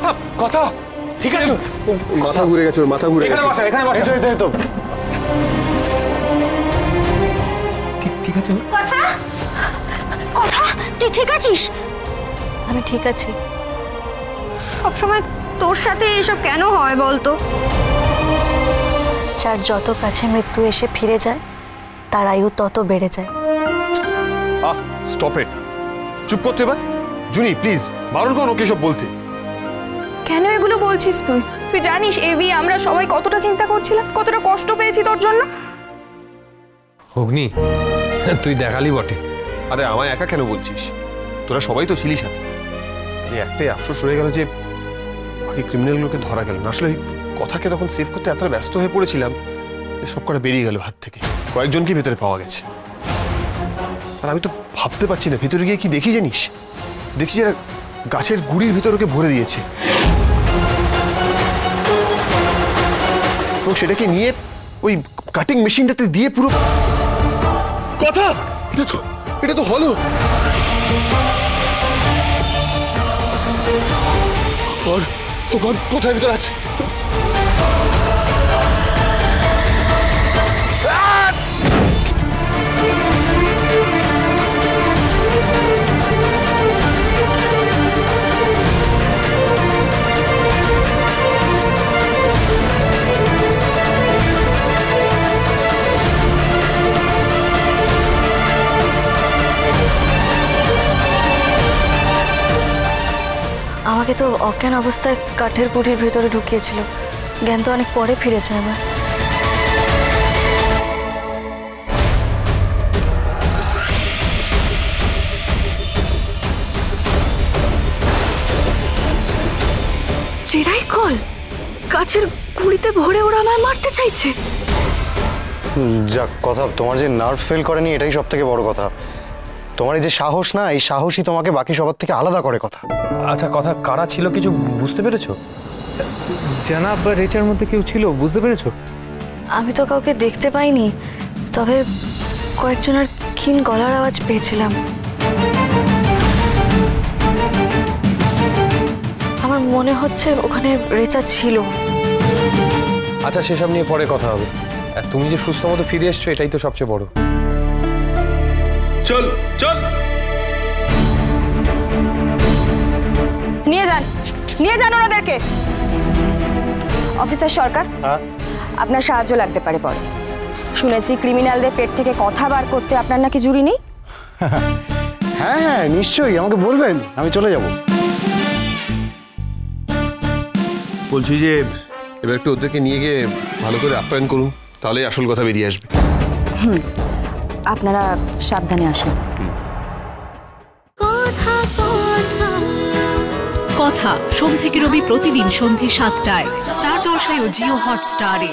কথা কথা ঠিক আছে, মাথা ঘুরে গেছে, ওর মাথা ঘুরে গেছে। এখানে বসা এই তো ঠিক আছে। কথা কথা তুই ঠিক আছিস? আমি ঠিক আছি। সবসময় তোর সাথে এসব কেন হয় বলতো? যার যত কাছে মৃত্যু এসে ফিরে যায় তার আয়ু তত বেড়ে যায়। স্টপ ইট, চুপ করতে এবার। জুনি প্লিজ বারণ করো ওকে সব বলতে। কেন এগুলো বলছিস তুই? তুই জানিস এভি আমরা সবাই কতটা চিন্তা করছিলাম, কতটা কষ্ট পেয়েছি তোর জন্য। অগ্নি তুই দেখালি বটে। আরে আমায় একা কেন বলছিস? তোরা সবাই তো ছিলি সাথে। একটাই আফসোস রয়ে গেল যে বাকি ক্রিমিনালগুলোকে ধরা গেল না। আসলে কথাকে তখন সেভ করতে এতটা ব্যস্ত হয়ে পড়েছিলাম, সব কটা বেরিয়ে গেল হাত থেকে। কয়েকজনকে ভেতরে পাওয়া গেছে। আর আমি তো ভাবতে পারছি না ভেতরে গিয়ে কি দেখি জানিস? দেখছি যারা গাছের গুড়ির ভিতর ওকে ভরে দিয়েছে এবং সেটাকে নিয়ে ওই কাটিং মেশিনটাতে দিয়ে পুরো কথা। এটা তো হলো। কোথায় ভিতর আছে? আমাকে তো অজ্ঞান অবস্থায় কাঠের গুঁড়ির ভিতরে ঢুকিয়েছিল। জ্ঞান তো অনেক পরে ফিরেছে আমার। চেরাই কল গাছের গুঁড়িতে ভরে ওরা আমায় মারতে চাইছে। যাক কথা, তোমার যে নার্ভ ফেল করেনি এটাই সব থেকে বড় কথা। তোমার এই যে সাহস না, এই সাহসই তোমাকে বাকি সবার থেকে আলাদা করে কথা। আচ্ছা কথা কারা ছিল কিছু বুঝতে পেরেছো? জানাব বা রেচার মধ্যে কেউ ছিল বুঝতে পেরেছো? আমি তো কাউকে দেখতে পাইনি, তবে কয়েকজনের ক্ষীণ গলার আওয়াজ পেয়েছিলাম। আমার মনে হচ্ছে ওখানে রেচা ছিল। আচ্ছা সেসব নিয়ে পরে কথা হবে। আর তুমি যে সুস্থ মতো ফিরে এসছো এটাই তো সবচেয়ে বড়। চল চল নিয়ে যান ওনাদেরকে। অফিসার সরকার, আপনার সাহায্য লাগতে পারে পরে। শুনেছি ক্রিমিনালদের পেট থেকে কথা বার করতে আপনার নাকি জুড়ি নেই। হ্যাঁ হ্যাঁ নিশ্চয়ই, আমাকে বলবেন, আমি চলে যাব। বলছি যে এবার একটু ওদেরকে নিয়ে গিয়ে ভালো করে আপ্যায়ন করুন, তাহলে আসল কথা বেরিয়ে আসবে। আপনারা সাবধানে আসুন। কথা সোম থেকে রবি প্রতিদিন সন্ধ্যে ৭টায় স্টার জলসায় ও জিও হটস্টারে।